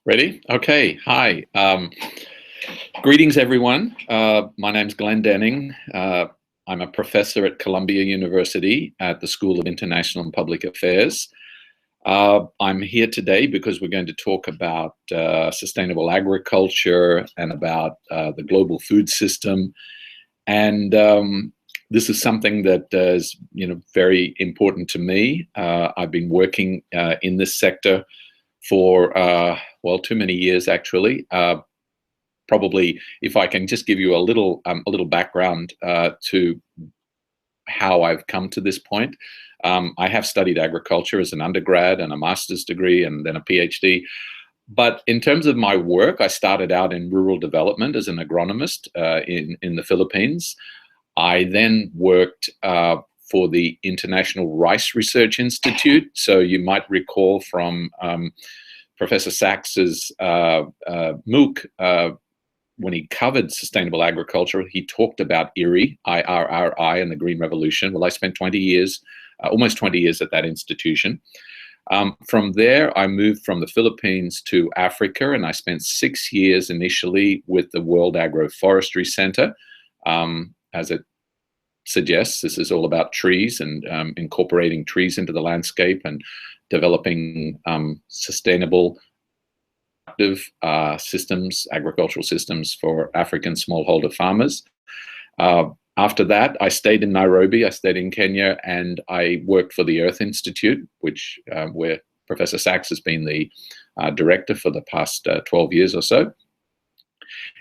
Ready? Okay. Hi. Greetings, everyone. My name's Glenn Denning. I'm a professor at Columbia University at the School of International and Public Affairs. I'm here today because we're going to talk about sustainable agriculture and about the global food system. And this is something that is, very important to me. I've been working in this sector for too many years, actually. Probably, if I can just give you a little background to how I've come to this point. I have studied agriculture as an undergrad and a master's degree and then a PhD. But in terms of my work, I started out in rural development as an agronomist in the Philippines. I then worked for the International Rice Research Institute. So you might recall from Professor Sachs's MOOC, when he covered sustainable agriculture, he talked about IRRI, I-R-R-I, and the Green Revolution. Well, I spent 20 years, almost 20 years at that institution. From there, I moved from the Philippines to Africa, and I spent 6 years initially with the World Agroforestry Center. As it suggests, this is all about trees and incorporating trees into the landscape and developing sustainable systems, agricultural systems for African smallholder farmers. After that, I stayed in Nairobi, I stayed in Kenya, and I worked for the Earth Institute, which where Professor Sachs has been the director for the past 12 years or so.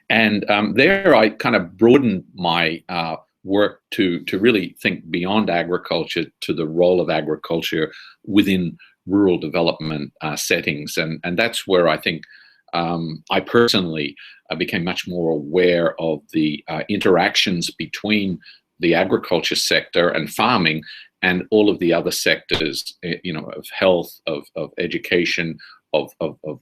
And there I kind of broadened my work to really think beyond agriculture to the role of agriculture within rural development settings. And that's where I think I personally became much more aware of the interactions between the agriculture sector and farming and all of the other sectors, of health, of education, of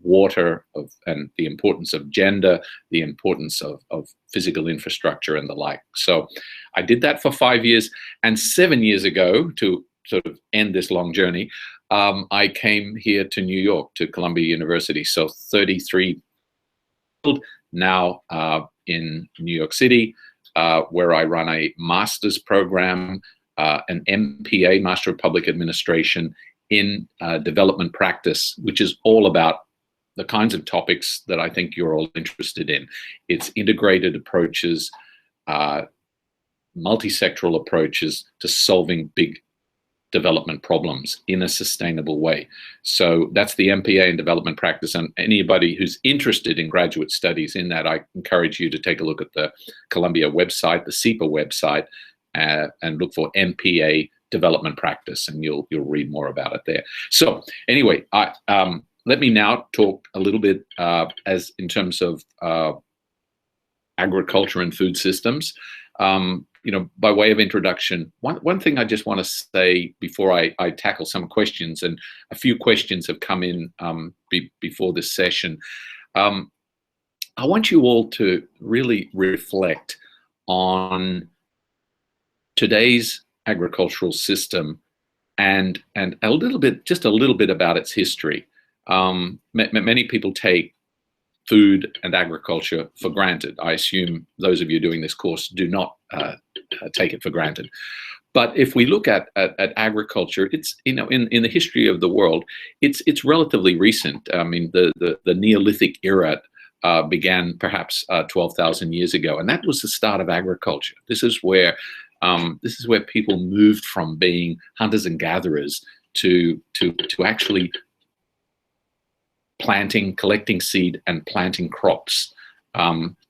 water, and the importance of gender, the importance of physical infrastructure and the like. So I did that for 5 years, and 7 years ago, to sort of end this long journey, I came here to New York, to Columbia University. So 33 now in New York City, where I run a master's program, an MPA, Master of Public Administration, in development practice, which is all about the kinds of topics that I think you're all interested in. It's integrated approaches, multi-sectoral approaches to solving big development problems in a sustainable way. So that's the MPA in development practice. And anybody who's interested in graduate studies in that, I encourage you to take a look at the Columbia website, the CEPA website, and look for MPA development practice, and you'll read more about it there. So anyway, let me now talk a little bit as in terms of agriculture and food systems. By way of introduction, one thing I just want to say before I tackle some questions, and a few questions have come in before this session. I want you all to really reflect on today's agricultural system and just a little bit about its history. Many people take food and agriculture for granted. I assume those of you doing this course do not take it for granted. But if we look at agriculture, it's in the history of the world, it's relatively recent. I mean, the Neolithic era began perhaps 12,000 years ago, and that was the start of agriculture. This is where people moved from being hunters and gatherers to actually planting, collecting seed, and planting crops,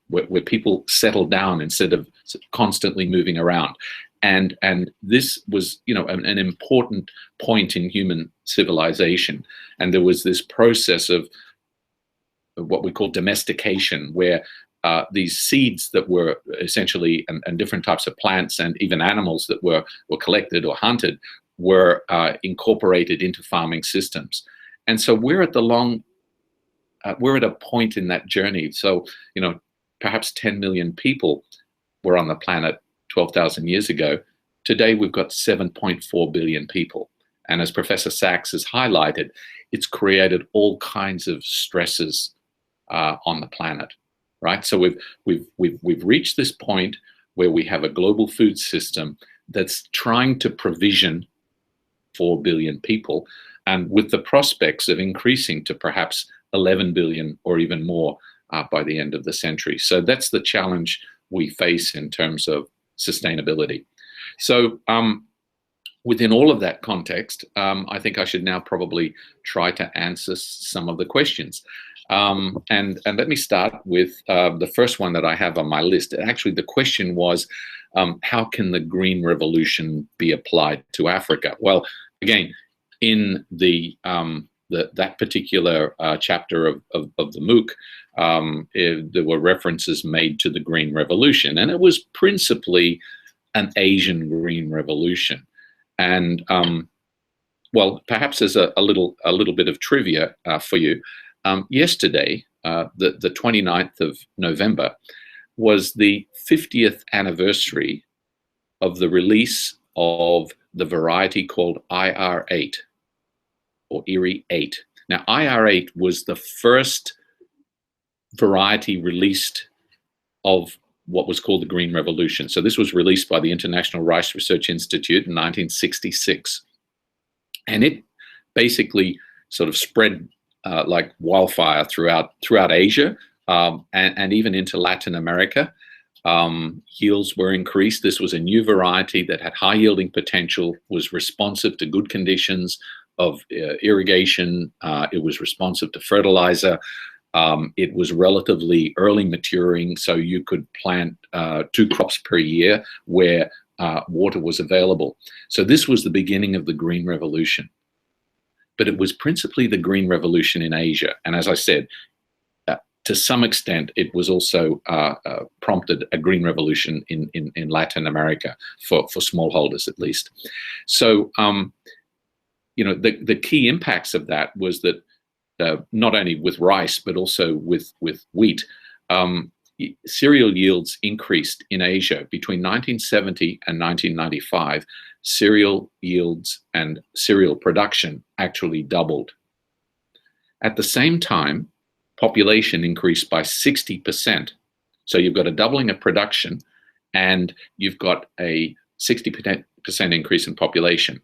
where people settled down instead of constantly moving around. And this was, an important point in human civilization. And there was this process of what we call domestication, where these seeds that were essentially, and different types of plants and even animals that were collected or hunted, were incorporated into farming systems. And so we're at a point in that journey. So, perhaps 10 million people were on the planet 12,000 years ago. Today, we've got 7.4 billion people. And as Professor Sachs has highlighted, it's created all kinds of stresses on the planet, right? So we've reached this point where we have a global food system that's trying to provision 4 billion people, and with the prospects of increasing to perhaps 11 billion or even more by the end of the century. So that's the challenge we face in terms of sustainability. So within all of that context, I think I should now probably try to answer some of the questions. And let me start with the first one that I have on my list. Actually, the question was, how can the Green Revolution be applied to Africa? Well, again, in that particular chapter of the MOOC, there were references made to the Green Revolution, and it was principally an Asian Green Revolution. And well, perhaps as a little bit of trivia for you, yesterday, the 29th of November, was the 50th anniversary of the release of the variety called IR8, or Erie 8. Now, IR8 was the first variety released of what was called the Green Revolution. So this was released by the International Rice Research Institute in 1966. And it basically sort of spread like wildfire throughout Asia and even into Latin America. Yields were increased. This was a new variety that had high yielding potential, was responsive to good conditions of irrigation. It was responsive to fertilizer. It was relatively early maturing, so you could plant 2 crops per year where water was available. So this was the beginning of the Green Revolution. But it was principally the Green Revolution in Asia. And as I said, to some extent, it was also prompted a Green Revolution in Latin America for smallholders, at least. So, you know, the key impacts of that was that not only with rice, but also with wheat, cereal yields increased in Asia between 1970 and 1995. Cereal yields and cereal production actually doubled. At the same time, population increased by 60%. So you've got a doubling of production and you've got a 60% increase in population.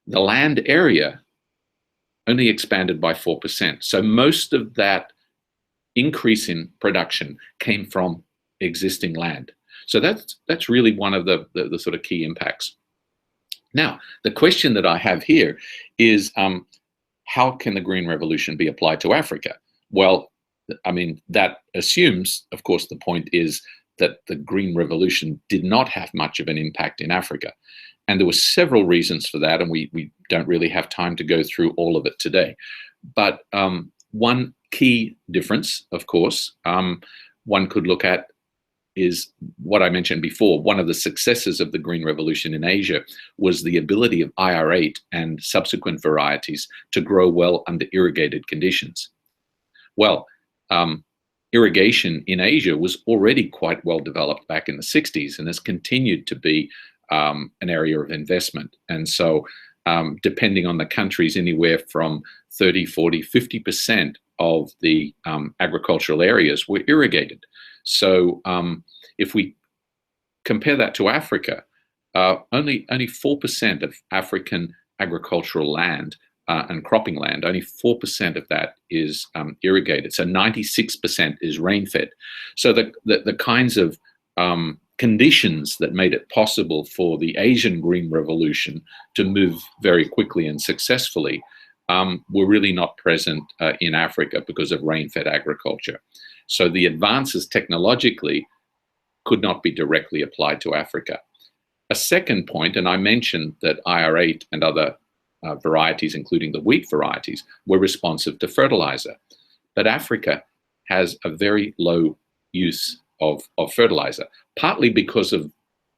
The land area only expanded by 4%. So most of that increase in production came from existing land. So that's really one of the sort of key impacts. Now, the question that I have here is, how can the Green Revolution be applied to Africa? Well, I mean, that assumes, of course, the point is that the Green Revolution did not have much of an impact in Africa. And there were several reasons for that, and we don't really have time to go through all of it today. But one key difference, of course, one could look at is what I mentioned before. One of the successes of the Green Revolution in Asia was the ability of IR8 and subsequent varieties to grow well under irrigated conditions. Well, irrigation in Asia was already quite well developed back in the 60s and has continued to be an area of investment. And so depending on the countries, anywhere from 30, 40, 50% of the agricultural areas were irrigated. So if we compare that to Africa, only 4% of African agricultural land and cropping land, only 4% of that is irrigated. So 96% is rain-fed. So the kinds of conditions that made it possible for the Asian Green Revolution to move very quickly and successfully were really not present in Africa because of rain-fed agriculture. So the advances technologically could not be directly applied to Africa. A second point, and I mentioned that IR8 and other varieties, including the wheat varieties, were responsive to fertilizer. But Africa has a very low use of fertilizer, partly because of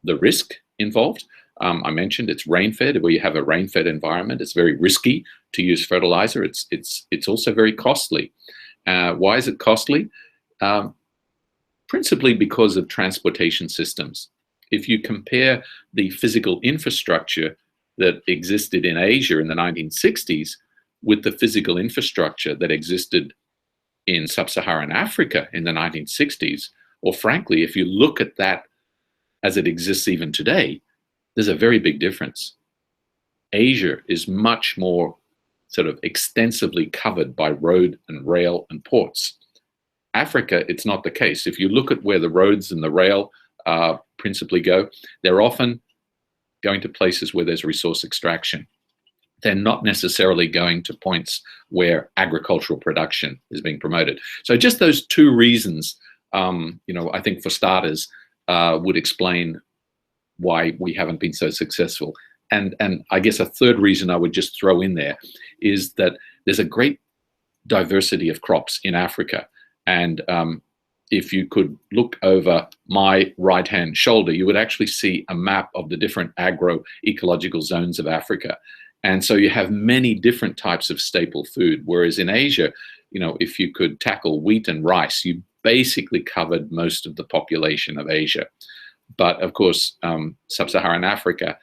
the risk involved. I mentioned it's rain-fed. Where you have a rain-fed environment, it's very risky to use fertilizer. It's also very costly. Why is it costly? Principally because of transportation systems. If you compare the physical infrastructure that existed in Asia in the 1960s with the physical infrastructure that existed in sub-Saharan Africa in the 1960s, or frankly, if you look at that as it exists even today, there's a very big difference. Asia is much more sort of extensively covered by road and rail and ports. Africa, it's not the case. If you look at where the roads and the rail principally go, they're often going to places where there's resource extraction. They're not necessarily going to points where agricultural production is being promoted. So just those two reasons, I think for starters, would explain why we haven't been so successful. And I guess a third reason I would just throw in there is that there's a great diversity of crops in Africa. And if you could look over my right-hand shoulder, you would actually see a map of the different agroecological zones of Africa. And so you have many different types of staple food, whereas in Asia, if you could tackle wheat and rice, you basically covered most of the population of Asia. But of course, sub-Saharan Africa,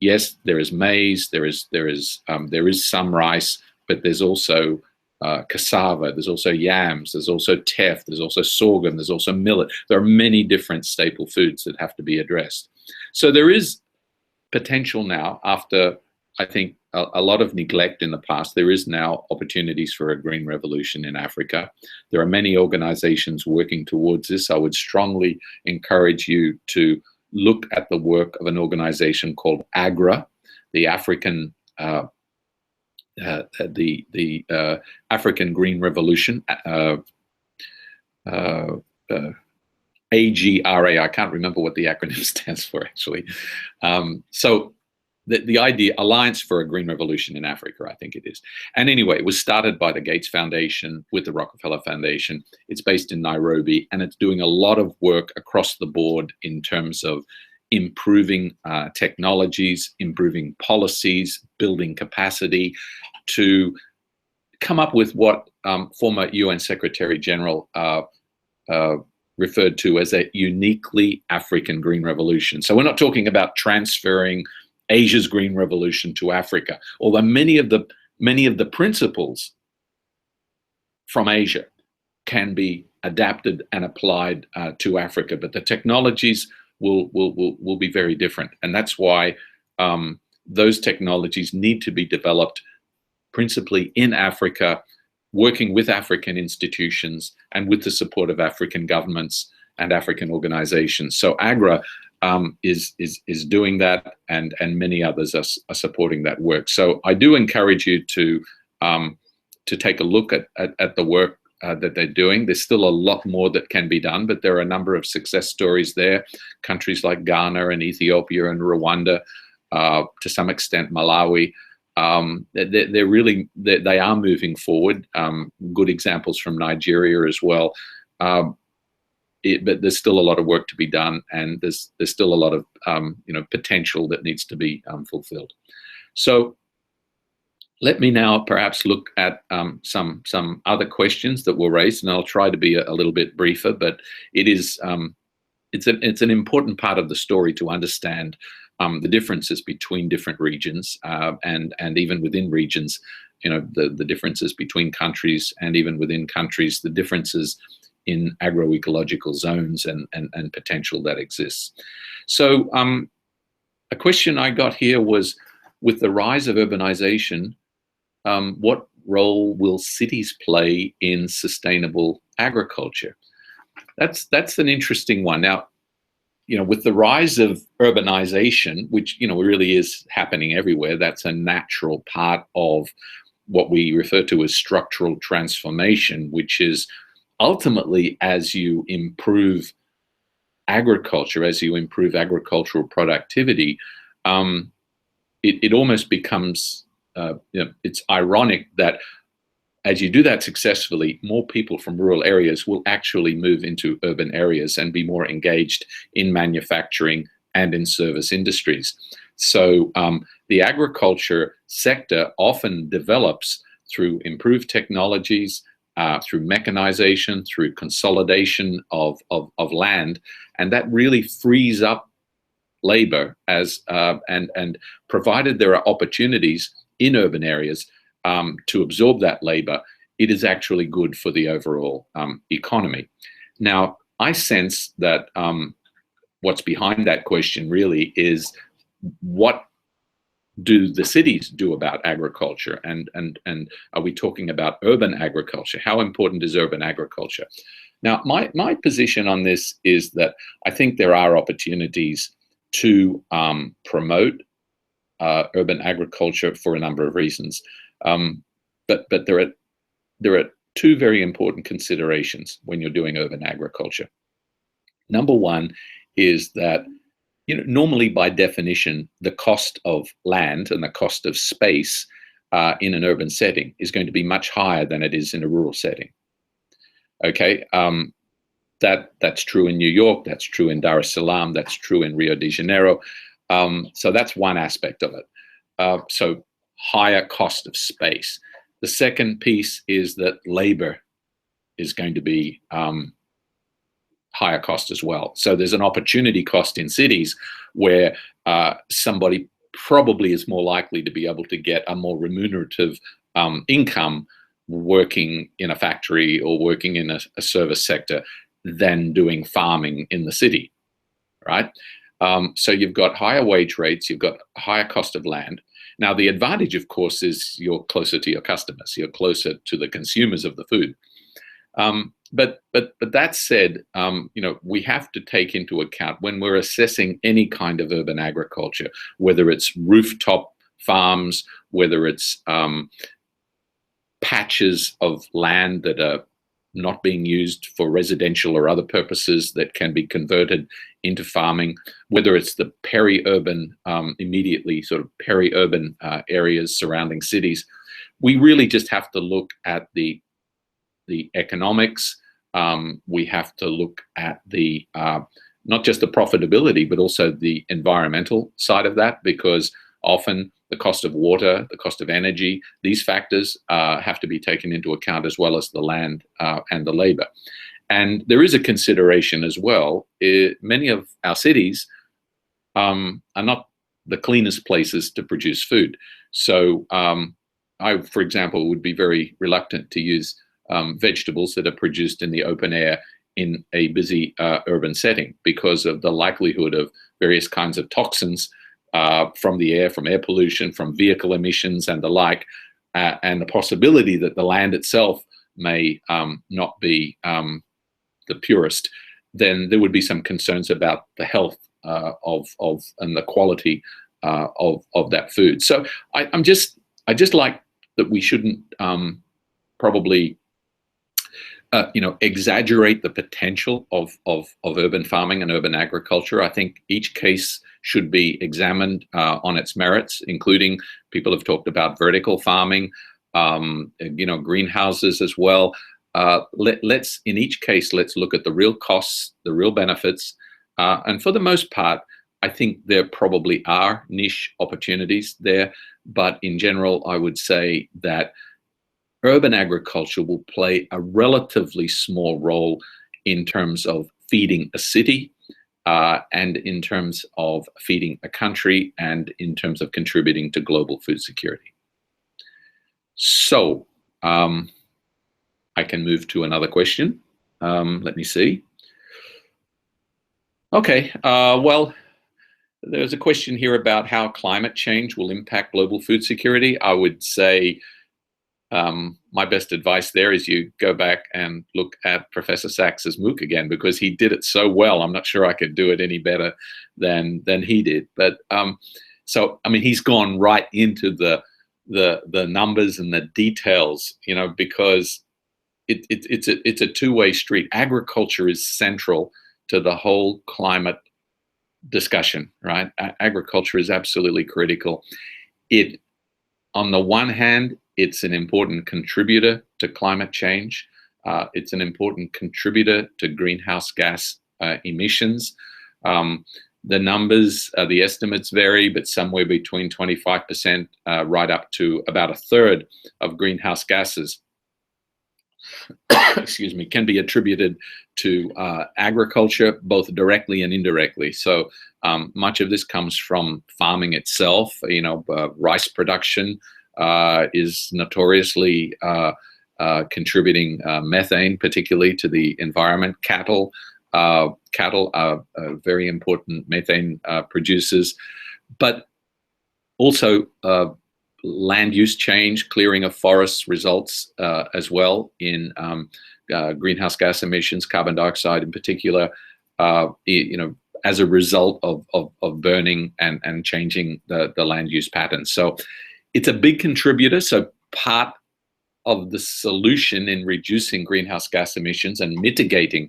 yes, there is maize, there is some rice, but there's also cassava, there's also yams, there's also teff, there's also sorghum, there's also millet. There are many different staple foods that have to be addressed. So there is potential now, after I think a lot of neglect in the past, there is now opportunities for a green revolution in Africa. There are many organizations working towards this. I would strongly encourage you to look at the work of an organization called AGRA, the African African Green Revolution, AGRA. I can't remember what the acronym stands for, actually. So the idea, Alliance for a Green Revolution in Africa, I think it is. And anyway, it was started by the Gates Foundation with the Rockefeller Foundation. It's based in Nairobi, and it's doing a lot of work across the board in terms of improving technologies, improving policies, building capacity to come up with what former UN Secretary General referred to as a uniquely African green revolution. So we're not talking about transferring Asia's green revolution to Africa, although many of the principles from Asia can be adapted and applied to Africa, but the technologies will be very different, and that's why those technologies need to be developed principally in Africa, working with African institutions and with the support of African governments and African organizations. So AGRA is doing that, and many others are supporting that work. So I do encourage you to take a look at the work that they're doing. There's still a lot more that can be done, but there are a number of success stories there. Countries like Ghana and Ethiopia and Rwanda, to some extent Malawi, they are moving forward. Good examples from Nigeria as well. But there's still a lot of work to be done, and there's still a lot of potential that needs to be fulfilled. So let me now perhaps look at some other questions that were raised, and I'll try to be a little bit briefer. But it's an important part of the story to understand the differences between different regions, and even within regions, the differences between countries, and even within countries, the differences in agroecological zones and potential that exists. So a question I got here was, with the rise of urbanization, what role will cities play in sustainable agriculture? That's an interesting one. Now, with the rise of urbanization, which really is happening everywhere, that's a natural part of what we refer to as structural transformation, which is ultimately, as you improve agriculture, as you improve agricultural productivity, it almost becomes, it's ironic that as you do that successfully, more people from rural areas will actually move into urban areas and be more engaged in manufacturing and in service industries. So the agriculture sector often develops through improved technologies, through mechanization, through consolidation of land, and that really frees up labor and provided there are opportunities in urban areas to absorb that labor, it is actually good for the overall economy. Now, I sense that what's behind that question really is, what do the cities do about agriculture? And are we talking about urban agriculture? How important is urban agriculture? Now, my position on this is that I think there are opportunities to promote urban agriculture for a number of reasons. But there are two very important considerations when you're doing urban agriculture. Number one is that, normally by definition, the cost of land and the cost of space in an urban setting is going to be much higher than it is in a rural setting. Okay, that's true in New York, that's true in Dar es Salaam, that's true in Rio de Janeiro. So that's one aspect of it. So higher cost of space. The second piece is that labor is going to be higher cost as well. So there's an opportunity cost in cities where somebody probably is more likely to be able to get a more remunerative income working in a factory or working in a service sector than doing farming in the city, right? So you've got higher wage rates, you've got higher cost of land. Now, the advantage, of course, is you're closer to your customers, you're closer to the consumers of the food. But that said, we have to take into account when we're assessing any kind of urban agriculture, whether it's rooftop farms, whether it's patches of land that are not being used for residential or other purposes that can be converted into farming, whether it's the peri-urban, immediately sort of peri-urban areas surrounding cities. We really just have to look at the economics. We have to look at the not just the profitability, but also the environmental side of that, because often the cost of water, the cost of energy, these factors have to be taken into account, as well as the land and the labor. And there is a consideration as well. Many of our cities are not the cleanest places to produce food. So I, for example, would be very reluctant to use vegetables that are produced in the open air in a busy urban setting, because of the likelihood of various kinds of toxins from the air, from air pollution, from vehicle emissions and the like, and the possibility that the land itself may not be the purest. Then there would be some concerns about the health of and the quality of that food. So I just like that we shouldn't probably exaggerate the potential of urban farming and urban agriculture. I think each case should be examined on its merits, including, people have talked about vertical farming, greenhouses as well. Let's in each case, let's look at the real costs, the real benefits, and for the most part, I think there probably are niche opportunities there, but in general, I would say that urban agriculture will play a relatively small role in terms of feeding a city, and in terms of feeding a country, and in terms of contributing to global food security. So I can move to another question. Let me see. Okay, well, there's a question here about how climate change will impact global food security. I would say my best advice there is you go back and look at Professor Sachs's MOOC again, because he did it so well. I'm not sure I could do it any better than he did. But so I mean, he's gone right into the numbers and the details, because it's a two-way street. Agriculture is central to the whole climate discussion, right? Agriculture is absolutely critical. On the one hand, it's an important contributor to climate change. It's an important contributor to greenhouse gas emissions. The numbers, the estimates vary, but somewhere between 25% right up to about a third of greenhouse gases excuse me, can be attributed to agriculture, both directly and indirectly. So much of this comes from farming itself. Rice production is notoriously contributing methane, particularly to the environment. Cattle are very important methane producers, but also land use change, clearing of forests results as well in greenhouse gas emissions, carbon dioxide in particular, as a result of burning and changing the land use patterns. So it's a big contributor. So part of the solution in reducing greenhouse gas emissions and mitigating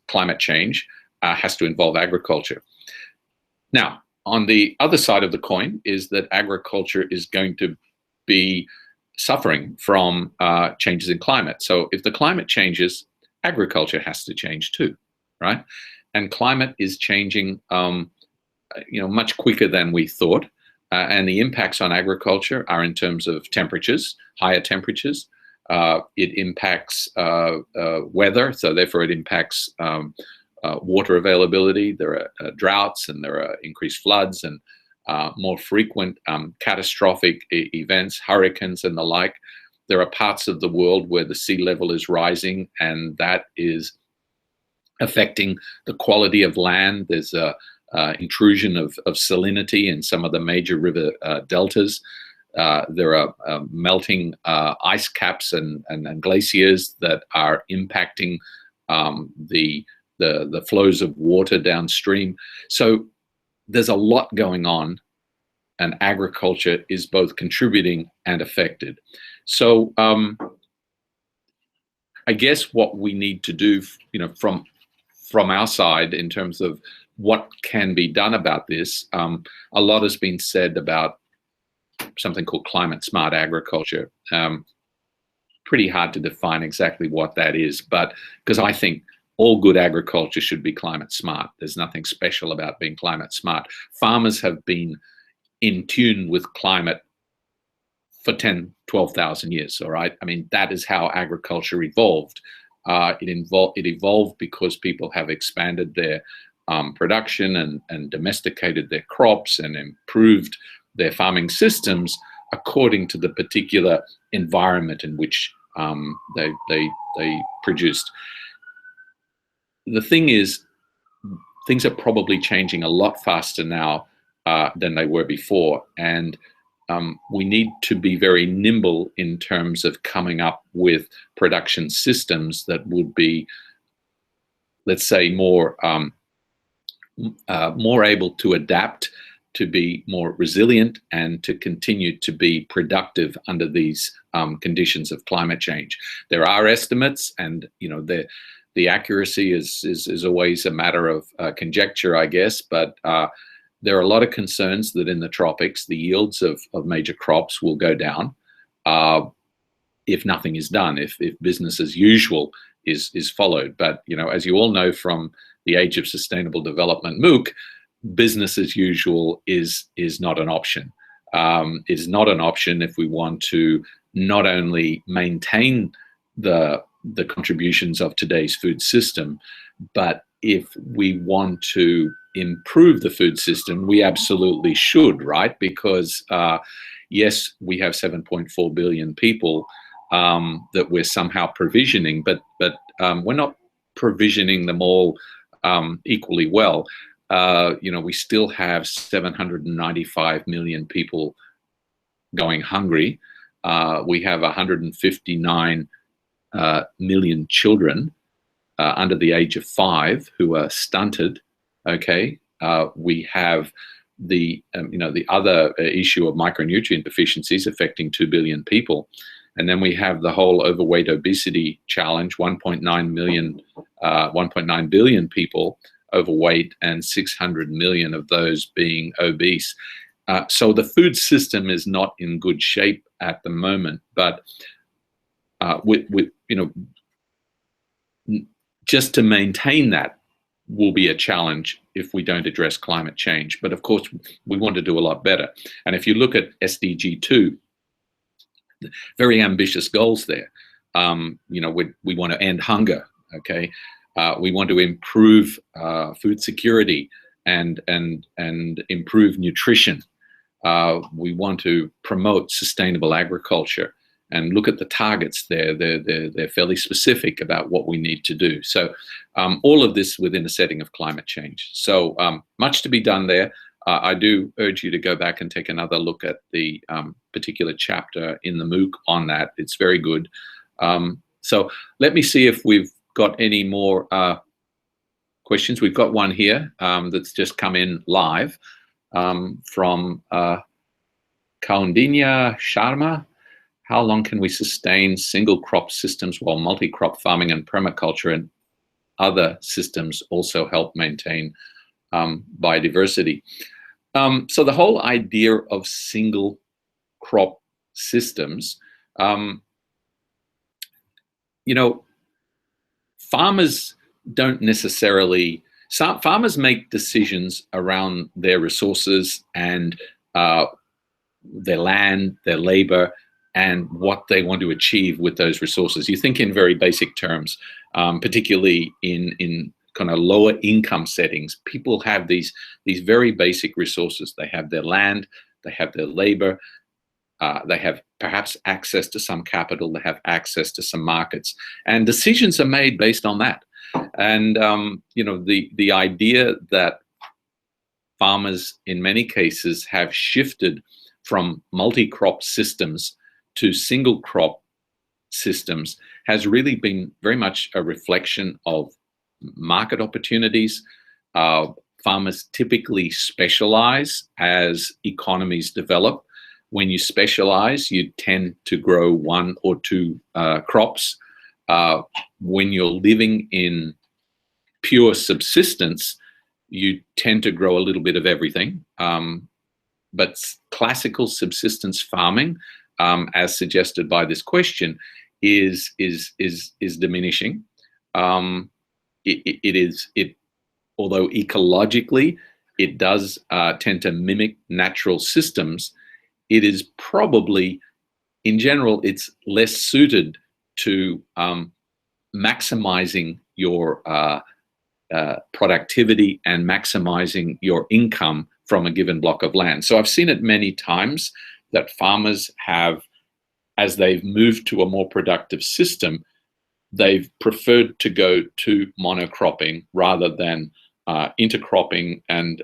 climate change has to involve agriculture. Now, on the other side of the coin is that agriculture is going to be suffering from changes in climate. So if the climate changes, agriculture has to change too, right? And climate is changing, much quicker than we thought. And the impacts on agriculture are in terms of temperatures, higher temperatures. It impacts weather, so therefore it impacts water availability. There are droughts, and there are increased floods and more frequent catastrophic events, hurricanes and the like. There are parts of the world where the sea level is rising, and that is affecting the quality of land. There's a intrusion of salinity in some of the major river deltas. There are melting ice caps and glaciers that are impacting the flows of water downstream. So there's a lot going on, and agriculture is both contributing and affected. So I guess what we need to do, from our side in terms of what can be done about this, a lot has been said about something called climate smart agriculture. Pretty hard to define exactly what that is, but because I think all good agriculture should be climate smart. There's nothing special about being climate smart. Farmers have been in tune with climate for 10, 12,000 years, all right? I mean, that is how agriculture evolved. It evolved because people have expanded their production and domesticated their crops and improved their farming systems according to the particular environment in which they produced. The thing is, things are probably changing a lot faster now than they were before, and we need to be very nimble in terms of coming up with production systems that would be, let's say, more able to adapt, to be more resilient, and to continue to be productive under these conditions of climate change. There are estimates, and the accuracy is always a matter of conjecture, I guess, but there are a lot of concerns that in the tropics, the yields of major crops will go down if nothing is done, if business as usual is followed. But, as you all know from the Age of Sustainable Development MOOC, business as usual is not an option. It's not an option if we want to not only maintain the contributions of today's food system, but if we want to improve the food system, we absolutely should, right? Because yes, we have 7.4 billion people that we're somehow provisioning, but we're not provisioning them all equally well. We still have 795 million people going hungry. We have 159 million children under the age of 5 who are stunted. Okay, we have the other issue of micronutrient deficiencies affecting 2 billion people, and then we have the whole overweight obesity challenge. 1.9 billion people overweight, and 600 million of those being obese. So the food system is not in good shape at the moment, but just to maintain that will be a challenge if we don't address climate change. But of course, we want to do a lot better. And if you look at SDG 2, very ambitious goals there. We want to end hunger. Okay, we want to improve food security and improve nutrition. We want to promote sustainable agriculture, and look at the targets there. They're fairly specific about what we need to do. So all of this within a setting of climate change. So much to be done there. I do urge you to go back and take another look at the particular chapter in the MOOC on that. It's very good. So let me see if we've got any more questions. We've got one here that's just come in live from Kaundinya Sharma. How long can we sustain single crop systems while multi-crop farming and permaculture and other systems also help maintain biodiversity? So the whole idea of single crop systems, farmers don't necessarily, farmers make decisions around their resources and their land, their labor, and what they want to achieve with those resources. You think in very basic terms, particularly in kind of lower income settings. People have these very basic resources. They have their land, they have their labor, they have perhaps access to some capital, they have access to some markets, and decisions are made based on that. And the idea that farmers in many cases have shifted from multi-crop systems to single crop systems has really been very much a reflection of market opportunities. Farmers typically specialize as economies develop. When you specialize, you tend to grow one or two crops. When you're living in pure subsistence, you tend to grow a little bit of everything. But classical subsistence farming, as suggested by this question, is diminishing. Although ecologically it does tend to mimic natural systems, it is probably, in general, it's less suited to maximizing your productivity and maximizing your income from a given block of land. So I've seen it many times that farmers have, as they've moved to a more productive system, they've preferred to go to monocropping rather than intercropping and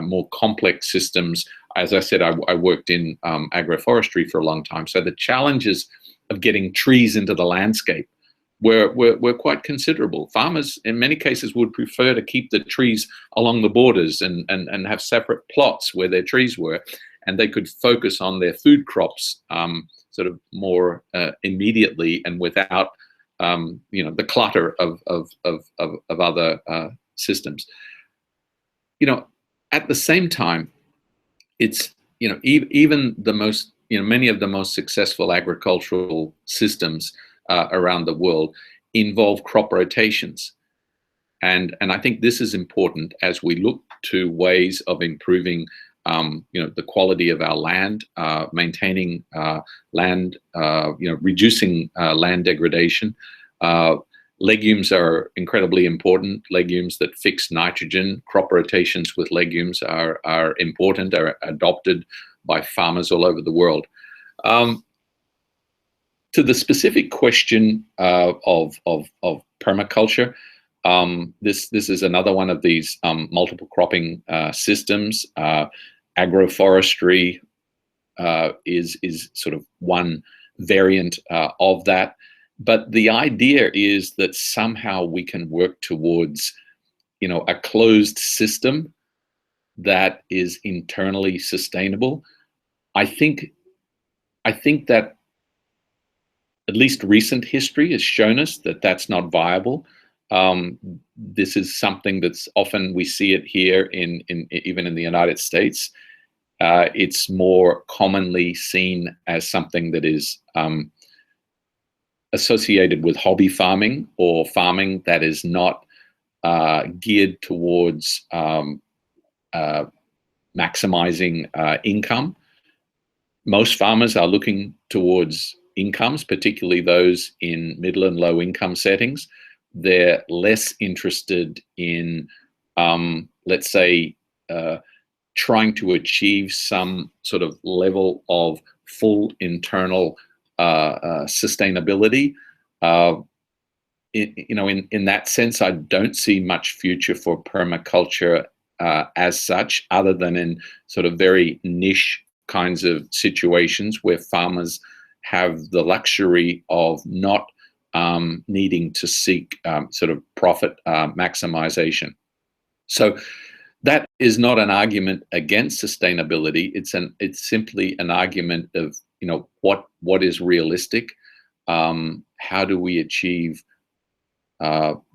more complex systems. As I said, I worked in agroforestry for a long time, so the challenges of getting trees into the landscape were quite considerable. Farmers, in many cases, would prefer to keep the trees along the borders and have separate plots where their trees were, and they could focus on their food crops sort of more immediately and without the clutter of other systems. At the same time, it's even the most many of the most successful agricultural systems around the world involve crop rotations, and I think this is important as we look to ways of improving the quality of our land, maintaining land, reducing land degradation. Legumes are incredibly important. Legumes that fix nitrogen, crop rotations with legumes are important, are adopted by farmers all over the world. To the specific question of permaculture, this is another one of these multiple cropping systems. Agroforestry is sort of one variant of that. But the idea is that somehow we can work towards, a closed system that is internally sustainable. I think that at least recent history has shown us that that's not viable. This is something that's often, we see it here even in the United States. It's more commonly seen as something that is associated with hobby farming or farming that is not geared towards maximizing income. Most farmers are looking towards incomes, particularly those in middle and low income settings. They're less interested in, let's say, trying to achieve some sort of level of full internal sustainability. In that sense, I don't see much future for permaculture as such, other than in sort of very niche kinds of situations where farmers have the luxury of not needing to seek sort of profit maximization. So that is not an argument against sustainability. It's simply an argument of what is realistic. How do we achieve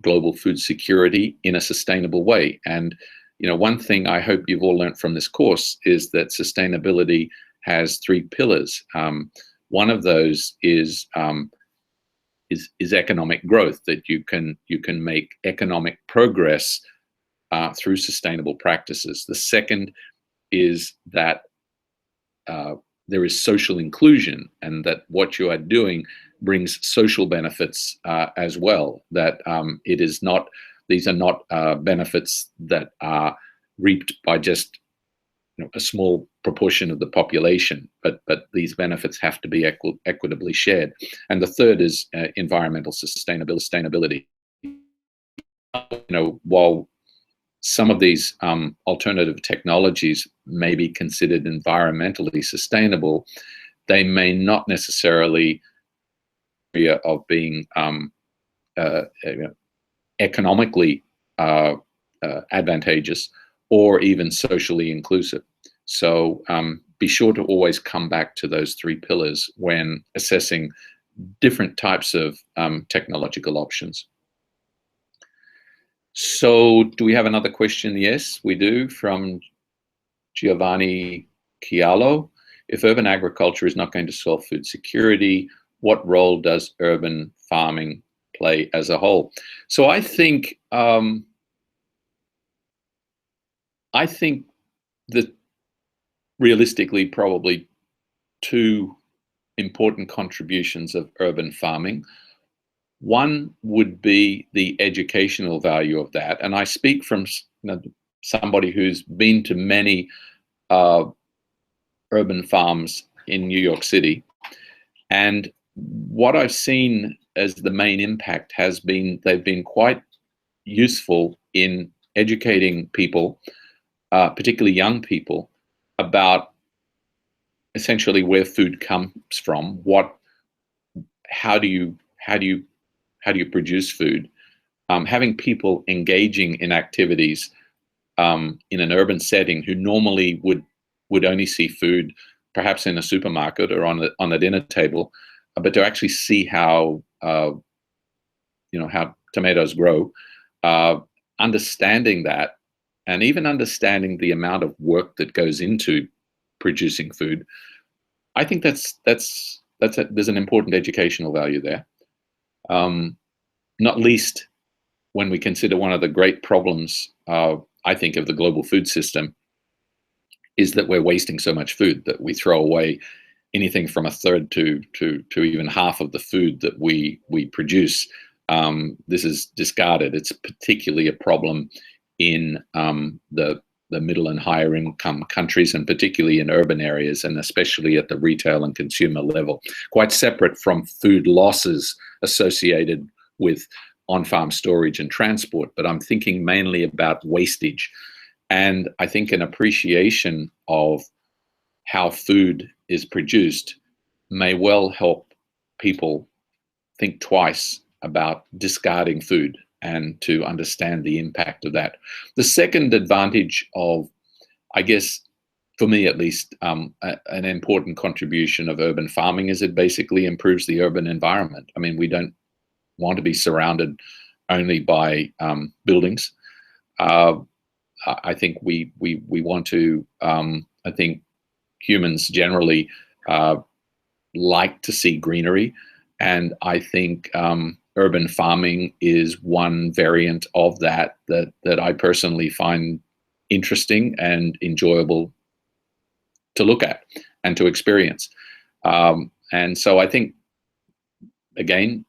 global food security in a sustainable way? And one thing I hope you've all learned from this course is that sustainability has three pillars. One of those is economic growth, that you can make economic progress through sustainable practices. The second is that there is social inclusion, and that what you are doing brings social benefits as well. That these are not benefits that are reaped by just a small proportion of the population, but these benefits have to be equitably shared. And the third is environmental sustainability. While some of these alternative technologies may be considered environmentally sustainable, they may not necessarily be of being economically advantageous or even socially inclusive. So be sure to always come back to those three pillars when assessing different types of technological options. So do we have another question? Yes, we do, from Giovanni Chialo. If urban agriculture is not going to solve food security, what role does urban farming play as a whole? So I think that realistically, probably two important contributions of urban farming. One would be the educational value of that, and I speak from somebody who's been to many urban farms in New York City, and what I've seen as the main impact has been they've been quite useful in educating people, particularly young people, about essentially where food comes from, how do you produce food, having people engaging in activities in an urban setting who normally would only see food perhaps in a supermarket or on a dinner table, but to actually see how tomatoes grow, understanding that, and even understanding the amount of work that goes into producing food. I think there's an important educational value there. Not least when we consider one of the great problems, I think, of the global food system is that we're wasting so much food, that we throw away anything from a third to even half of the food that we produce. This is discarded. It's particularly a problem in the middle and higher income countries, and particularly in urban areas, and especially at the retail and consumer level, quite separate from food losses associated with on-farm storage and transport. But I'm thinking mainly about wastage. And I think an appreciation of how food is produced may well help people think twice about discarding food and to understand the impact of that. The second advantage of, I guess, for me at least, an important contribution of urban farming is it basically improves the urban environment. I mean, we don't want to be surrounded only by buildings. I think we want to, I think humans generally like to see greenery, and I think urban farming is one variant of that I personally find interesting and enjoyable to look at and to experience. And so I think, again,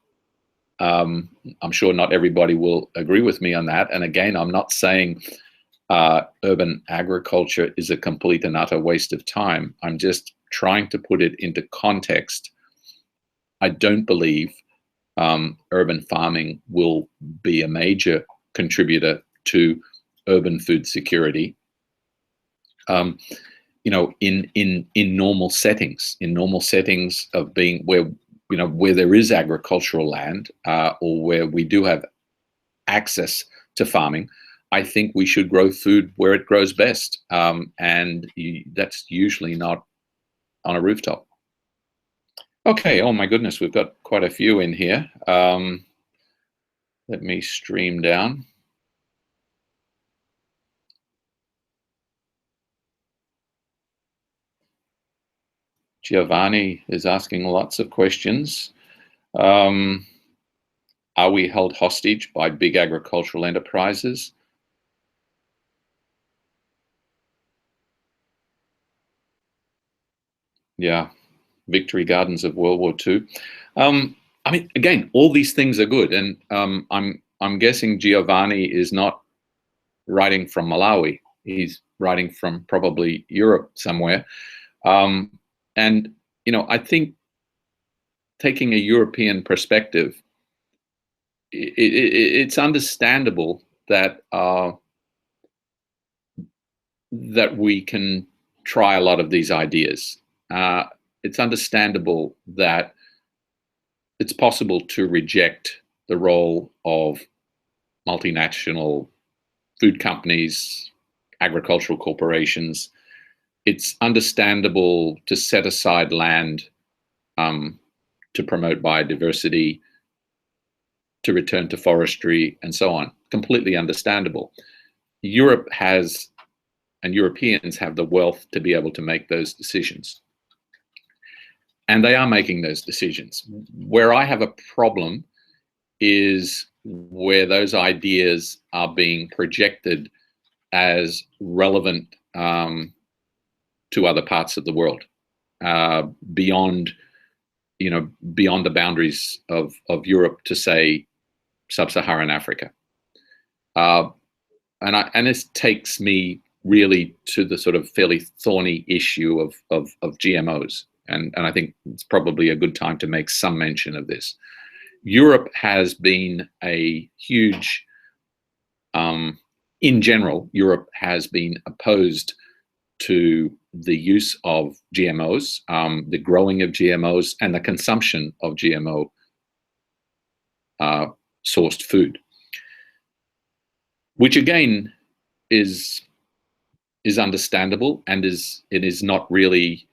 I'm sure not everybody will agree with me on that. And again, I'm not saying urban agriculture is a complete and utter waste of time. I'm just trying to put it into context I don't believe urban farming will be a major contributor to urban food security. In normal settings of being where there is agricultural land, or where we do have access to farming, I think we should grow food where it grows best, and that's usually not on a rooftop. Okay, oh my goodness, we've got quite a few in here. Let me stream down. Giovanni is asking lots of questions. Are we held hostage by big agricultural enterprises? Yeah, Victory Gardens of World War II. I mean, again, all these things are good, and I'm guessing Giovanni is not writing from Malawi. He's writing from probably Europe somewhere. And I think taking a European perspective, it's understandable that that we can try a lot of these ideas. It's understandable that it's possible to reject the role of multinational food companies, agricultural corporations. It's understandable to set aside land to promote biodiversity, to return to forestry, and so on. Completely understandable. Europe has, and Europeans have, the wealth to be able to make those decisions. And they are making those decisions. Where I have a problem is where those ideas are being projected as relevant to other parts of the world, beyond the boundaries of Europe to, say, sub-Saharan Africa. And this takes me really to the sort of fairly thorny issue of GMOs. And I think it's probably a good time to make some mention of this. Europe has been a huge, in general, Europe has been opposed to the use of GMOs, the growing of GMOs, and the consumption of GMO sourced food, which again is understandable, and it is not really,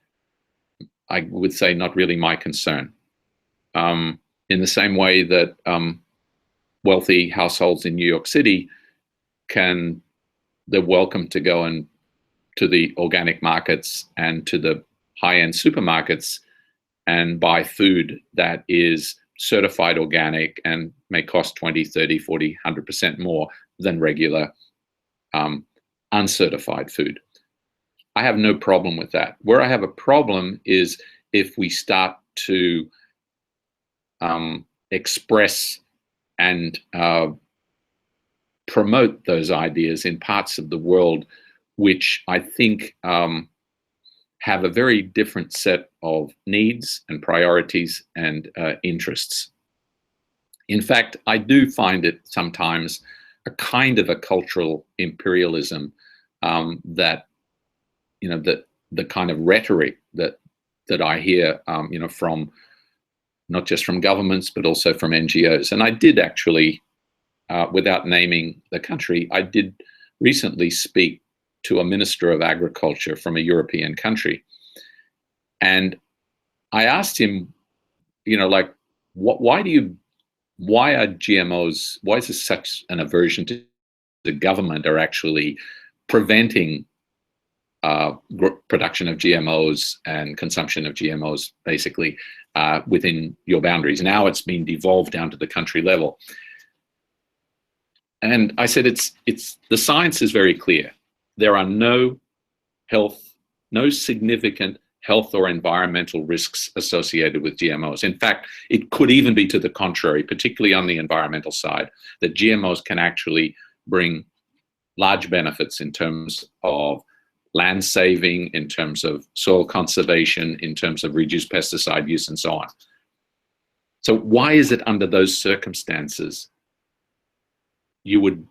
I would say, not really my concern. In the same way that wealthy households in New York City they're welcome to go and to the organic markets and to the high-end supermarkets and buy food that is certified organic and may cost 20, 30, 40, 100% more than regular uncertified food. I have no problem with that. Where I have a problem is if we start to express and promote those ideas in parts of the world which I think have a very different set of needs and priorities and interests. In fact, I do find it sometimes a kind of a cultural imperialism that, the kind of rhetoric that I hear, from not just from governments, but also from NGOs. And I did actually, without naming the country, I did recently speak to a minister of agriculture from a European country. And I asked him, why are GMOs, why is there such an aversion to the government are actually preventing production of GMOs and consumption of GMOs, basically, within your boundaries? Now it's been devolved down to the country level. And I said, the science is very clear. There are no significant health or environmental risks associated with GMOs. In fact, it could even be to the contrary, particularly on the environmental side, that GMOs can actually bring large benefits in terms of land saving, in terms of soil conservation, in terms of reduced pesticide use, and so on. So why is it under those circumstances you would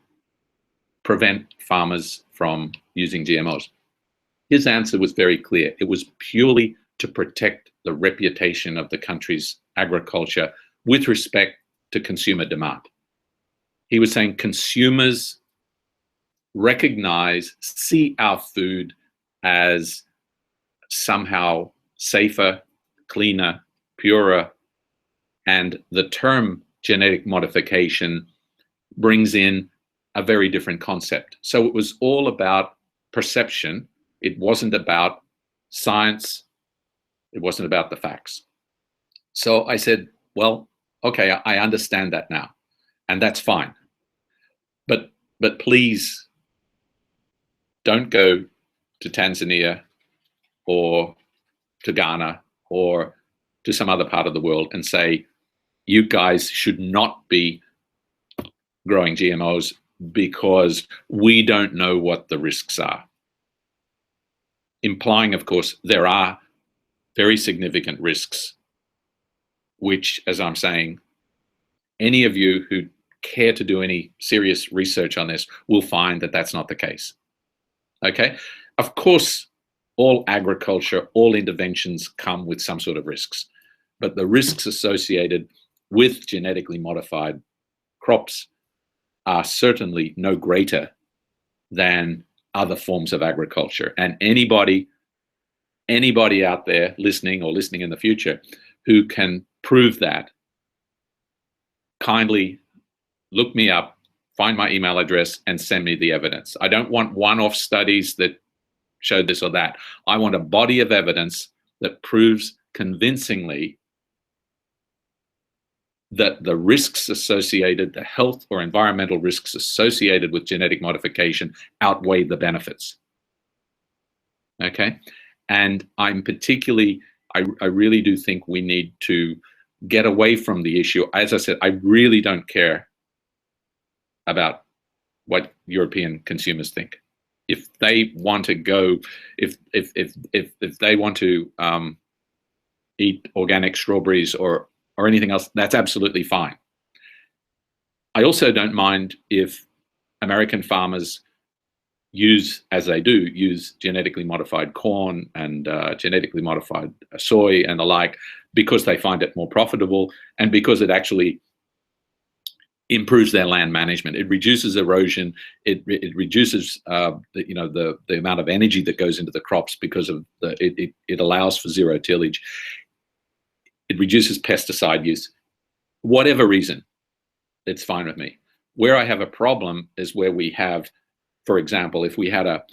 prevent farmers from using GMOs? His answer was very clear. It was purely to protect the reputation of the country's agriculture with respect to consumer demand. He was saying consumers recognize, see our food as somehow safer, cleaner, purer, and the term genetic modification brings in a very different concept. So it was all about perception. It wasn't about science. It wasn't about the facts. So I said, well, okay, I understand that now, and that's fine. But please don't go to Tanzania or to Ghana or to some other part of the world and say, you guys should not be growing GMOs because we don't know what the risks are. Implying, of course, there are very significant risks, which, as I'm saying, any of you who care to do any serious research on this will find that that's not the case. Okay? Of course, all agriculture, all interventions come with some sort of risks, but the risks associated with genetically modified crops are certainly no greater than other forms of agriculture. And anybody out there listening or listening in the future who can prove that, kindly look me up, find my email address, and send me the evidence. I don't want one-off studies that show this or that. I want a body of evidence that proves convincingly that the risks associated, the health or environmental risks associated with genetic modification outweigh the benefits. Okay? And I'm particularly, I really do think we need to get away from the issue. As I said, I really don't care about what European consumers think. If they want to go, if they want to eat organic strawberries or anything else, that's absolutely fine. I also don't mind if American farmers use, as they do, use genetically modified corn and genetically modified soy and the like, because they find it more profitable and because it actually improves their land management. It reduces erosion. It reduces the amount of energy that goes into the crops because of it allows for zero tillage. It reduces pesticide use. Whatever reason, it's fine with me. Where I have a problem is where we have, for example, if we had a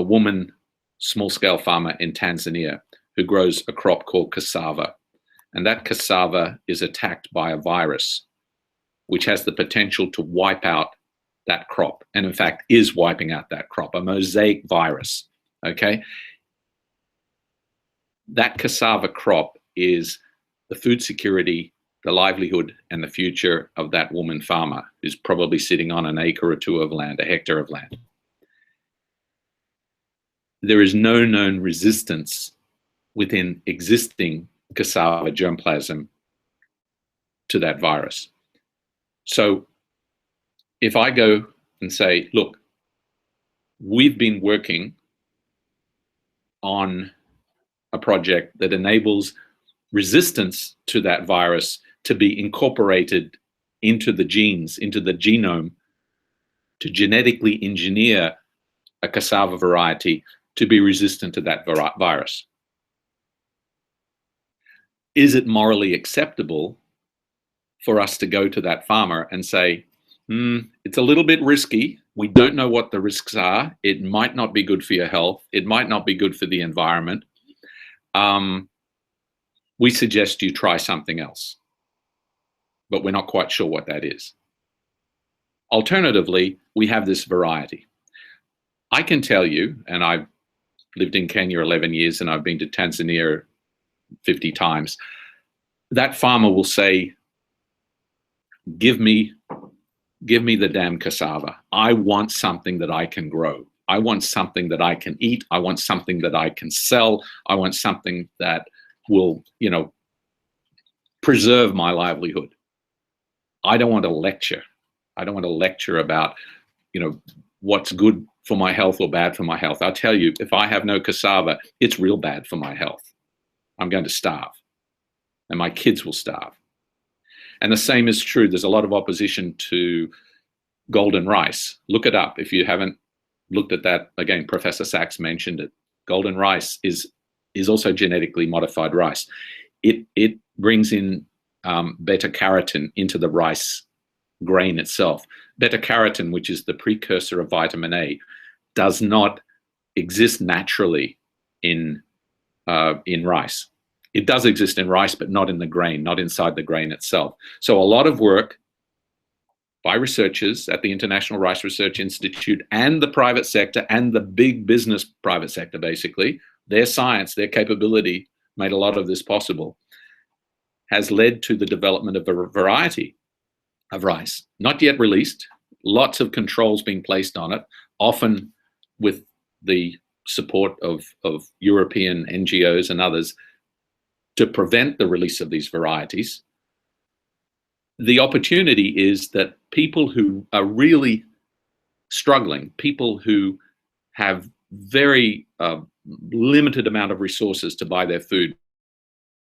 woman small-scale farmer in Tanzania who grows a crop called cassava, and that cassava is attacked by a virus which has the potential to wipe out that crop, and in fact is wiping out that crop, a mosaic virus, okay? That cassava crop is the food security, the livelihood, and the future of that woman farmer who's probably sitting on an acre or two of land, a hectare of land. There is no known resistance within existing cassava germplasm to that virus. So if I go and say, look, we've been working on a project that enables resistance to that virus to be incorporated into the genes, into the genome, to genetically engineer a cassava variety to be resistant to that virus. Is it morally acceptable for us to go to that farmer and say, it's a little bit risky. We don't know what the risks are. It might not be good for your health. It might not be good for the environment. We suggest you try something else, but we're not quite sure what that is. Alternatively, we have this variety. I can tell you, and I've lived in Kenya 11 years and I've been to Tanzania 50 times, that farmer will say, give me the damn cassava. I want something that I can grow. I want something that I can eat. I want something that I can sell. I want something that will, preserve my livelihood. I don't want to lecture. I don't want to lecture about, what's good for my health or bad for my health. I'll tell you, if I have no cassava, it's real bad for my health. I'm going to starve, and my kids will starve. And the same is true. There's a lot of opposition to golden rice. Look it up if you haven't looked at that. Again, Professor Sachs mentioned it. Golden rice is also genetically modified rice. It brings in beta carotene into the rice grain itself. Beta carotene, which is the precursor of vitamin A, does not exist naturally in rice. It does exist in rice, but not in the grain, not inside the grain itself. So a lot of work by researchers at the International Rice Research Institute and the private sector and the big business private sector, basically, their science, their capability made a lot of this possible, has led to the development of a variety of rice, not yet released, lots of controls being placed on it, often with the support of European NGOs and others to prevent the release of these varieties. The opportunity is that people who are really struggling, people who have very limited amount of resources to buy their food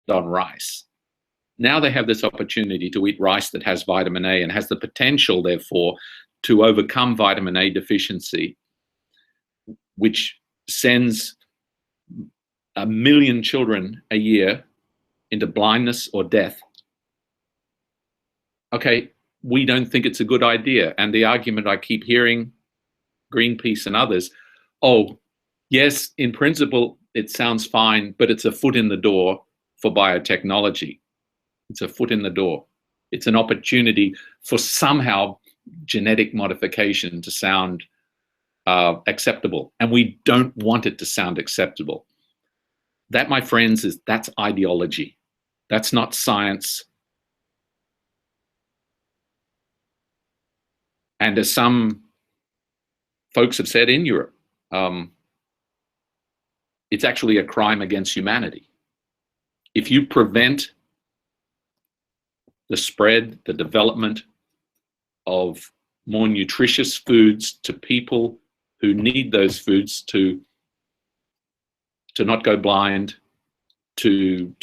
on rice, now they have this opportunity to eat rice that has vitamin A and has the potential, therefore, to overcome vitamin A deficiency, which sends 1 million children a year into blindness or death. Okay, we don't think it's a good idea. And the argument I keep hearing, Greenpeace and others, oh, yes, in principle, it sounds fine, but it's a foot in the door for biotechnology. It's a foot in the door. It's an opportunity for somehow genetic modification to sound acceptable. And we don't want it to sound acceptable. That, my friends, that's ideology. That's not science. And as some folks have said in Europe, it's actually a crime against humanity. If you prevent the spread, the development of more nutritious foods to people who need those foods to not go blind, to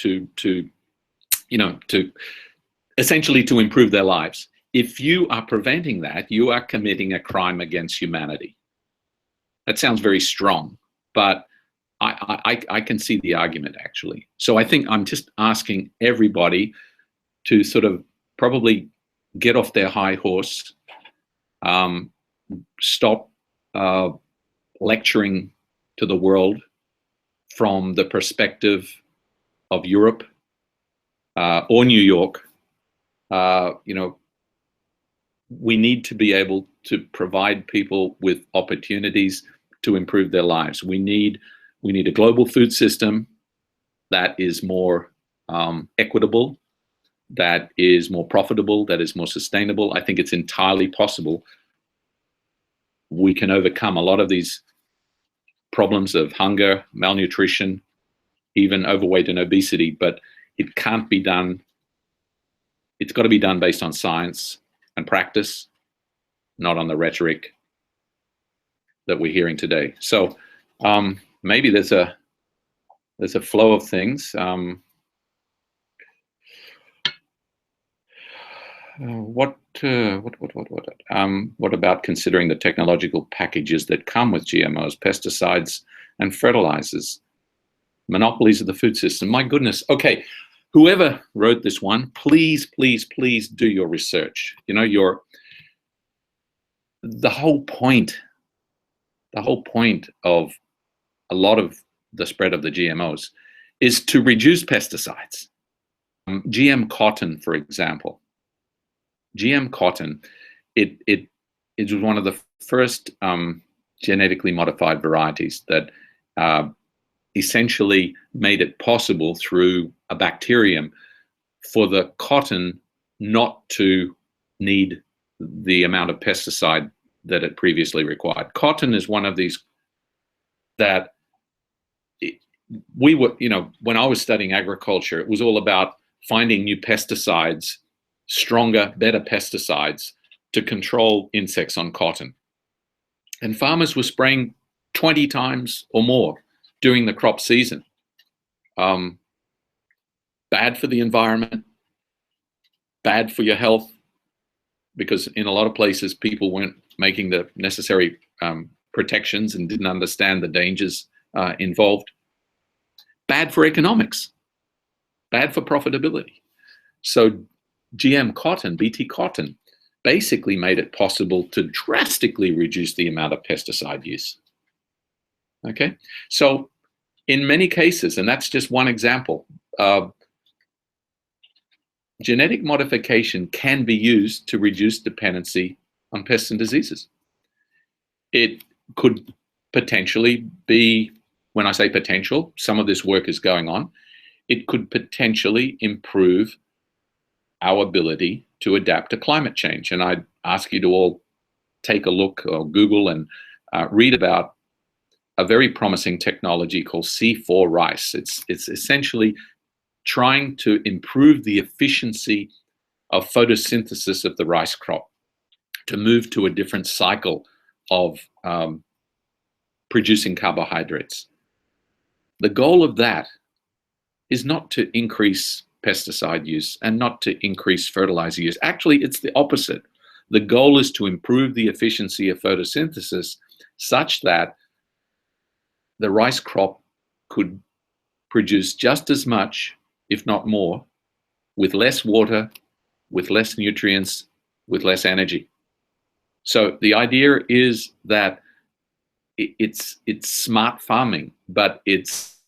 essentially to improve their lives. If you are preventing that, you are committing a crime against humanity. That sounds very strong, but I can see the argument, actually. So I think I'm just asking everybody to sort of probably get off their high horse, stop lecturing to the world from the perspective of Europe or New York. We need to be able to provide people with opportunities to improve their lives. We need a global food system that is more equitable, that is more profitable, that is more sustainable. I think it's entirely possible we can overcome a lot of these problems of hunger, malnutrition, even overweight and obesity, but it can't be done. It's got to be done based on science and practice, not on the rhetoric that we're hearing today. So maybe there's a flow of things. What about considering the technological packages that come with GMOs, pesticides, and fertilizers? Monopolies of the food system. My goodness. Okay, whoever wrote this one, please, please, please do your research. The whole point of a lot of the spread of the GMOs is to reduce pesticides. GM cotton, for example. GM cotton, it was one of the first genetically modified varieties that essentially made it possible through a bacterium for the cotton not to need the amount of pesticide that it previously required. Cotton is one of these that when I was studying agriculture, it was all about finding new pesticides, stronger, better pesticides to control insects on cotton. And farmers were spraying 20 times or more during the crop season. Bad for the environment, bad for your health, because in a lot of places people weren't making the necessary protections and didn't understand the dangers involved. Bad for economics, bad for profitability. So GM cotton, BT cotton, basically made it possible to drastically reduce the amount of pesticide use. Okay, so in many cases, and that's just one example, genetic modification can be used to reduce dependency on pests and diseases. It could potentially be, when I say potential, some of this work is going on, it could potentially improve our ability to adapt to climate change. And I'd ask you to all take a look or Google and read about a very promising technology called C4 rice. It's essentially trying to improve the efficiency of photosynthesis of the rice crop to move to a different cycle of producing carbohydrates. The goal of that is not to increase pesticide use and not to increase fertilizer use. Actually, it's the opposite. The goal is to improve the efficiency of photosynthesis such that the rice crop could produce just as much, if not more, with less water, with less nutrients, with less energy. So the idea is that it's smart farming, but it's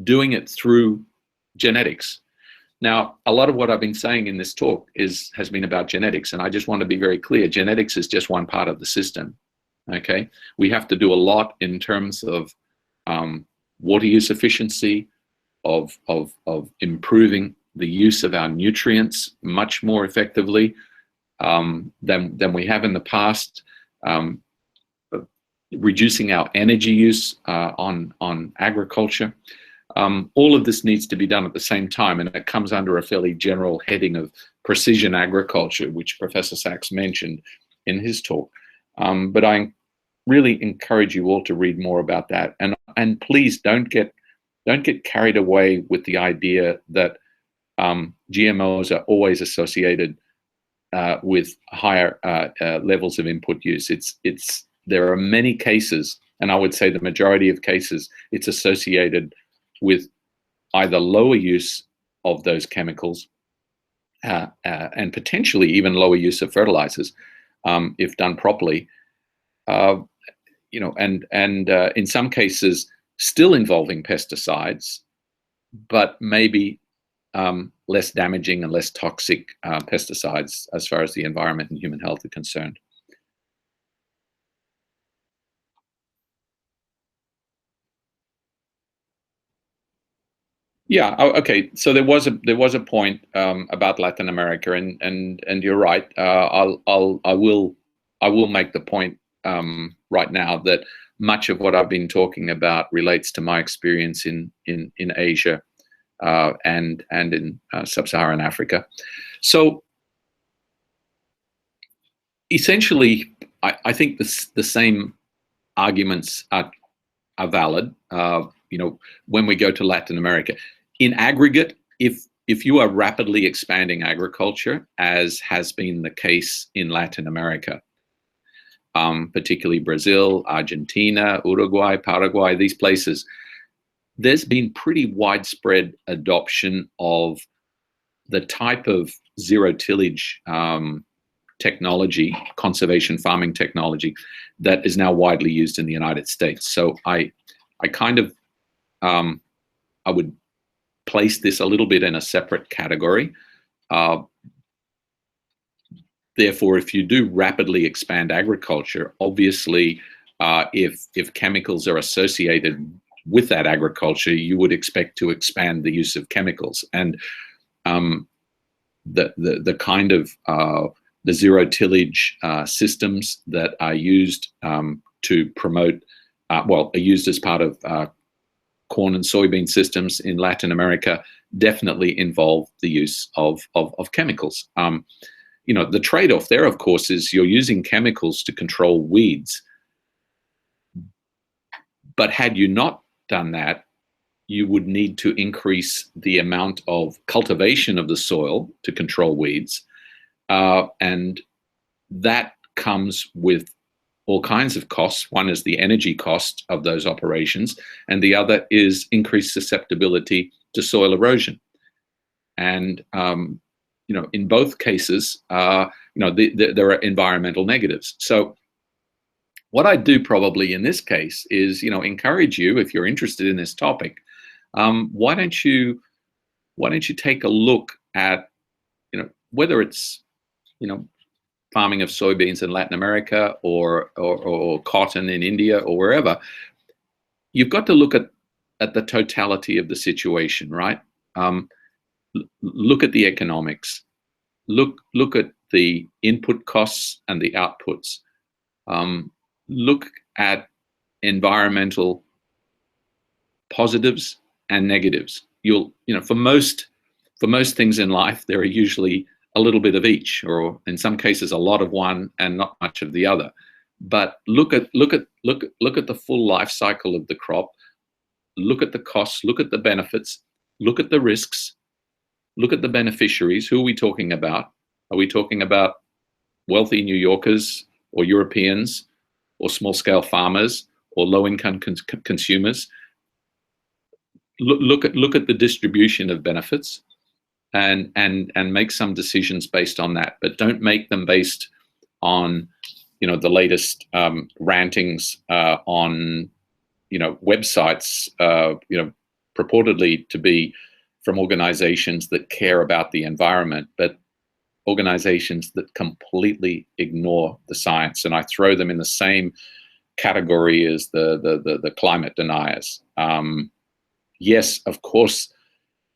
doing it through genetics. Now, a lot of what I've been saying in this talk has been about genetics, and I just want to be very clear. Genetics is just one part of the system. Okay, we have to do a lot in terms of water use efficiency, of improving the use of our nutrients much more effectively than we have in the past, reducing our energy use on agriculture. All of this needs to be done at the same time, and it comes under a fairly general heading of precision agriculture, which Professor Sachs mentioned in his talk. But I really encourage you all to read more about that, and please don't get carried away with the idea that GMOs are always associated with higher levels of input use. There are many cases, and I would say the majority of cases, it's associated with either lower use of those chemicals and potentially even lower use of fertilizers if done properly. And in some cases still involving pesticides, but maybe less damaging and less toxic pesticides as far as the environment and human health are concerned. Yeah. Okay. So there was a point about Latin America, and you're right. I will make the point right now that much of what I've been talking about relates to my experience in Asia and in sub-Saharan Africa. So essentially, I think the same arguments are valid. When we go to Latin America, in aggregate, if you are rapidly expanding agriculture, as has been the case in Latin America, particularly Brazil, Argentina, Uruguay, Paraguay, these places, there's been pretty widespread adoption of the type of zero tillage technology, conservation farming technology, that is now widely used in the United States. So I kind of, I would place this a little bit in a separate category. Therefore, if you do rapidly expand agriculture, obviously, if chemicals are associated with that agriculture, you would expect to expand the use of chemicals. And the kind of the zero tillage systems that are used to promote, are used as part of corn and soybean systems in Latin America definitely involve the use of chemicals. The trade-off there, of course, is you're using chemicals to control weeds. But had you not done that, you would need to increase the amount of cultivation of the soil to control weeds. And that comes with all kinds of costs. One is the energy cost of those operations, and the other is increased susceptibility to soil erosion. And in both cases, there are environmental negatives. So what I do probably in this case is, encourage you, if you're interested in this topic, why don't you take a look at, whether it's, farming of soybeans in Latin America or cotton in India or wherever. You've got to look at the totality of the situation, right? Look at the economics. Look at the input costs and the outputs. Look at environmental positives and negatives. For most things in life, there are usually a little bit of each, or in some cases a lot of one and not much of the other. But look at the full life cycle of the crop. Look at the costs, look at the benefits, look at the risks, look at the beneficiaries. Who are we talking about? Are we talking about wealthy New Yorkers or Europeans or small-scale farmers or low-income consumers? Look at the distribution of benefits and make some decisions based on that, but don't make them based on the latest rantings on websites purportedly to be from organizations that care about the environment, but organizations that completely ignore the science. And I throw them in the same category as the climate deniers. Yes, of course,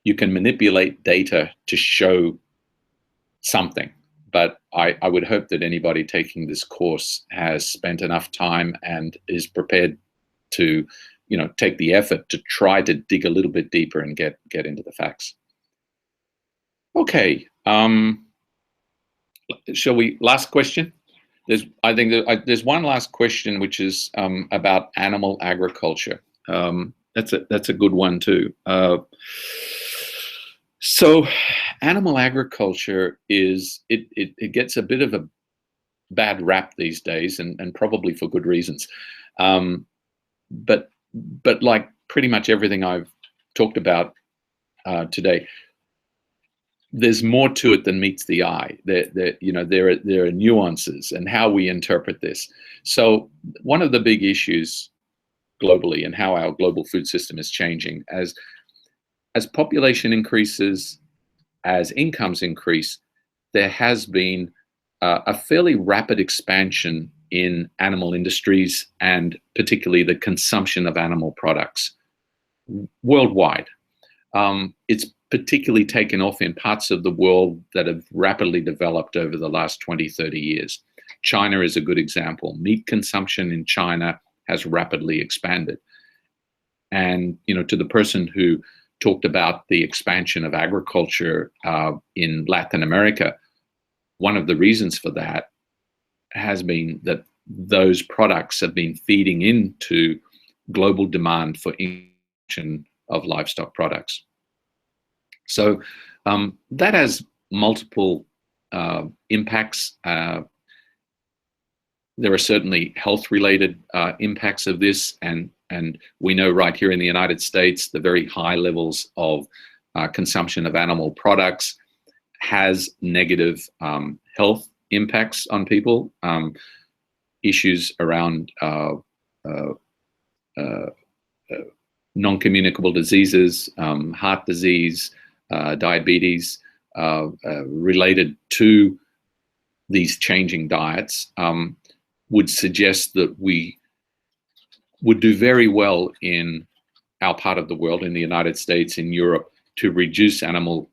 you can manipulate data to show something, but I would hope that anybody taking this course has spent enough time and is prepared to take the effort to try to dig a little bit deeper and get into the facts. Okay, shall we, last question? I think there's one last question, which is about animal agriculture. That's a good one too. So animal agriculture it gets a bit of a bad rap these days, and probably for good reasons. But like pretty much everything I've talked about today, there's more to it than meets the eye. There are nuances and how we interpret this. So one of the big issues globally, and how our global food system is changing as population increases, as incomes increase, there has been a fairly rapid expansion in animal industries, and particularly the consumption of animal products worldwide. It's particularly taken off in parts of the world that have rapidly developed over the last 20, 30 years. China is a good example. Meat consumption in China has rapidly expanded. And, to the person who talked about the expansion of agriculture in Latin America, one of the reasons for that has been that those products have been feeding into global demand for consumption of livestock products. So that has multiple impacts. There are certainly health-related impacts of this, and we know right here in the United States, the very high levels of consumption of animal products has negative health impacts on people. Issues around non-communicable diseases, heart disease, diabetes, related to these changing diets, would suggest that we would do very well in our part of the world, in the United States, in Europe, to reduce animal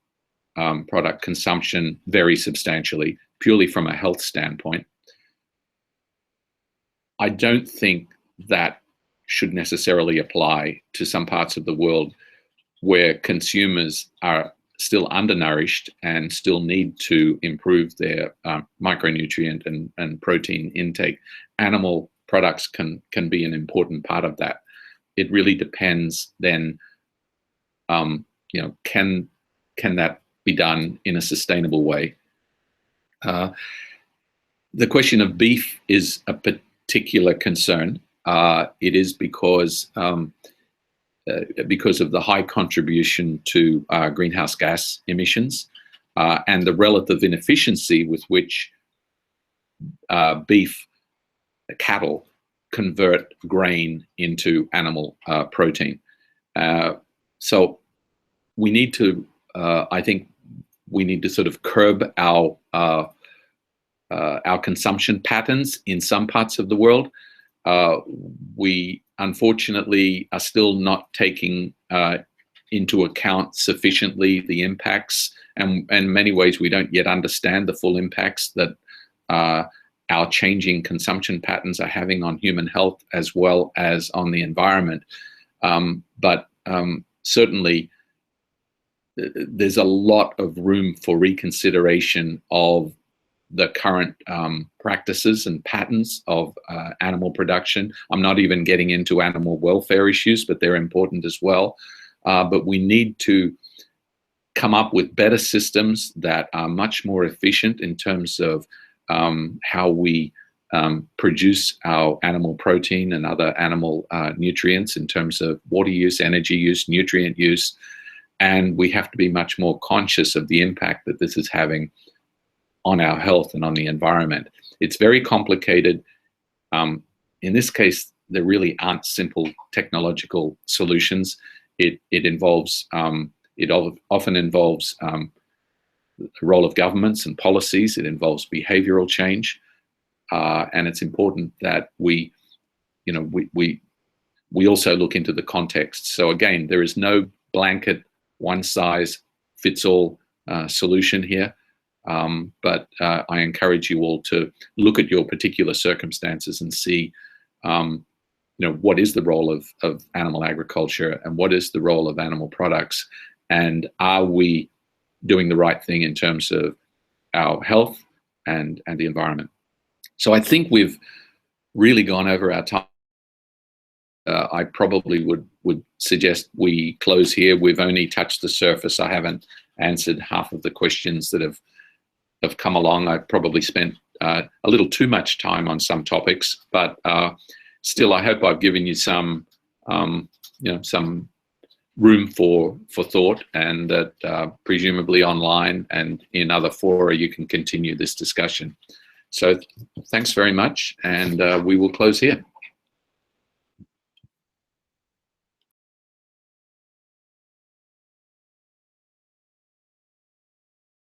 product consumption very substantially, purely from a health standpoint. I don't think that should necessarily apply to some parts of the world where consumers are still undernourished and still need to improve their micronutrient and protein intake. Animal products can be an important part of that. It really depends then, can that be done in a sustainable way? The question of beef is a particular concern. It is because of the high contribution to greenhouse gas emissions and the relative inefficiency with which beef cattle convert grain into animal protein. So we need to, I think, we need to sort of curb our consumption patterns in some parts of the world. We unfortunately are still not taking into account sufficiently the impacts, and in many ways we don't yet understand the full impacts that our changing consumption patterns are having on human health as well as on the environment. But certainly there's a lot of room for reconsideration of the current practices and patterns of animal production. I'm not even getting into animal welfare issues, but they're important as well. But we need to come up with better systems that are much more efficient in terms of how we produce our animal protein and other animal nutrients in terms of water use, energy use, nutrient use. And we have to be much more conscious of the impact that this is having on our health and on the environment. It's very complicated. In this case, there really aren't simple technological solutions. It involves, it often involves the role of governments and policies. It involves behavioral change, and it's important that we also look into the context. So again, there is no blanket one-size-fits-all solution here. But I encourage you all to look at your particular circumstances and see, what is the role of animal agriculture and what is the role of animal products, and are we doing the right thing in terms of our health and the environment. So I think we've really gone over our time. I probably would suggest we close here. We've only touched the surface. I haven't answered half of the questions that have come along. I've probably spent a little too much time on some topics, but still, I hope I've given you some room for thought, and that presumably online and in other fora you can continue this discussion. So thanks very much, and we will close here.